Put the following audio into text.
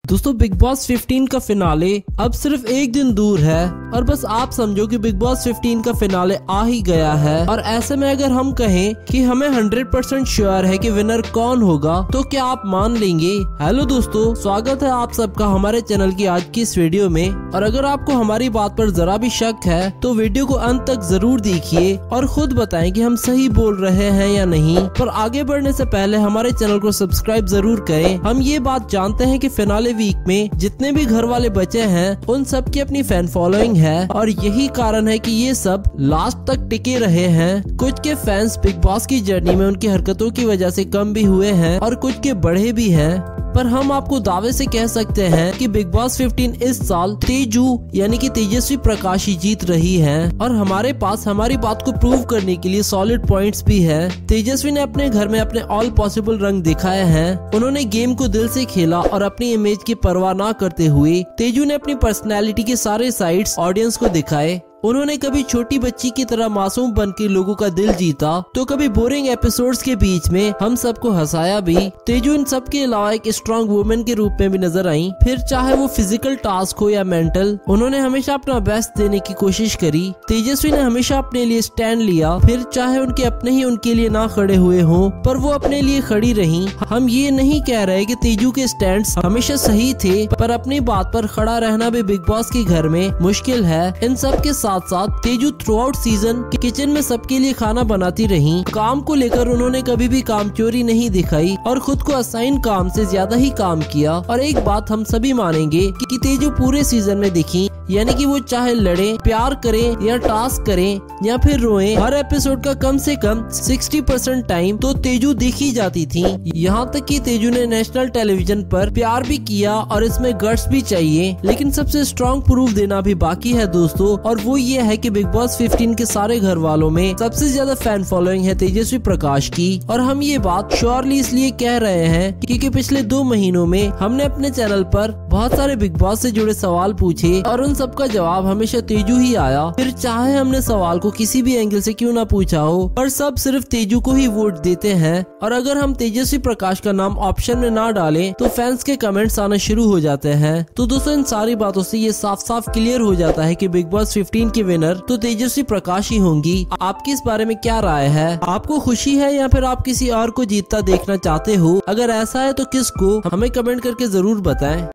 दोस्तों big boss 15 का finale अब सिर्फ एक दिन दूर है और बस आप समझो कि बिग बॉस 15 का फिनाले आ ही गया है। और ऐसे में अगर हम कहें कि हमें 100% श्योर है कि विनर कौन होगा तो क्या आप मान लेंगे? हेलो दोस्तों, स्वागत है आप सबका हमारे चैनल की आज की इस वीडियो में। और अगर आपको हमारी बात पर जरा भी शक है तो वीडियो को अंत तक जरूर देखिए और खुद बताएं कि हम सही बोल रहे हैं या नहीं। पर आगे बढ़ने से पहले हमारे चैनल को सब्सक्राइब जरूर करें। हम ये बात जानते हैं कि फिनाले वीक में जितने भी घर वाले बचे हैं उन सब की अपनी फैन फॉलोइंग है और यही कारण है कि ये सब लास्ट तक टिके रहे हैं। कुछ के फैंस बिग बॉस की जर्नी में उनकी हरकतों की वजह से कम भी हुए हैं और कुछ के बढ़े भी हैं। पर हम आपको दावे से कह सकते हैं कि बिग बॉस 15 इस साल तेजू यानी कि तेजस्वी प्रकाश ही जीत रही है और हमारे पास हमारी बात को प्रूव करने के लिए सॉलिड पॉइंट्स भी है। तेजस्वी ने अपने घर में अपने ऑल पॉसिबल रंग दिखाए हैं। उन्होंने गेम को दिल से खेला और अपनी इमेज की परवाह ना करते हुए तेजू ने अपनी पर्सनैलिटी के सारे साइड्स ऑडियंस को दिखाए। उन्होंने कभी छोटी बच्ची की तरह मासूम बनकर लोगों का दिल जीता तो कभी बोरिंग एपिसोड्स के बीच में हम सबको हंसाया भी। तेजू इन सब के अलावा एक स्ट्रॉन्ग वुमेन के रूप में भी नजर आई। फिर चाहे वो फिजिकल टास्क हो या मेंटल, उन्होंने हमेशा अपना बेस्ट देने की कोशिश करी। तेजस्वी ने हमेशा अपने लिए स्टैंड लिया, फिर चाहे उनके अपने ही उनके लिए ना खड़े हुए हों पर वो अपने लिए खड़ी रही। हम ये नहीं कह रहे कि तेजू के स्टैंड्स हमेशा सही थे, पर अपनी बात पर खड़ा रहना भी बिग बॉस के घर में मुश्किल है। इन सब के साथ साथ Teju throughout season kitchen में सबके लिए खाना बनाती रही। काम को लेकर उन्होंने कभी भी काम चोरी नहीं दिखाई और खुद को असाइन काम से ज्यादा ही काम किया। और एक बात हम सभी मानेंगे कि तेजू पूरे सीजन में दिखी, यानी कि वो चाहे लड़े, प्यार करें या टास्क करें या फिर रोएं, हर एपिसोड का कम से कम 60% टाइम तो तेजू दिखी जाती थी। यहाँ तक कि तेजू ने नेशनल टेलीविजन पर प्यार भी किया और इसमें गट्स भी चाहिए। लेकिन सबसे स्ट्रॉन्ग प्रूफ देना भी बाकी है दोस्तों, और वो ये है कि बिग बॉस 15 के सारे घर वालों में सबसे ज्यादा फैन फॉलोइंग है तेजस्वी प्रकाश की। और हम ये बात श्योरली इसलिए कह रहे हैं क्योंकि पिछले 2 महीनों में हमने अपने चैनल पर बहुत सारे बिग बॉस से जुड़े सवाल पूछे और उन सबका जवाब हमेशा तेजू ही आया। फिर चाहे हमने सवाल को किसी भी एंगल से क्यों ना पूछा हो, पर सब सिर्फ तेजू को ही वोट देते हैं। और अगर हम तेजस्वी प्रकाश का नाम ऑप्शन में ना डालें तो फैंस के कमेंट्स आना शुरू हो जाते हैं। तो दोस्तों इन सारी बातों से ये साफ साफ क्लियर हो जाता है कि बिग बॉस 15 की विनर तो तेजस्वी प्रकाश ही होंगी। आपकी इस बारे में क्या राय है? आपको खुशी है या फिर आप किसी और को जीतता देखना चाहते हो? अगर ऐसा है तो किसको? हमें कमेंट करके जरूर बताएं।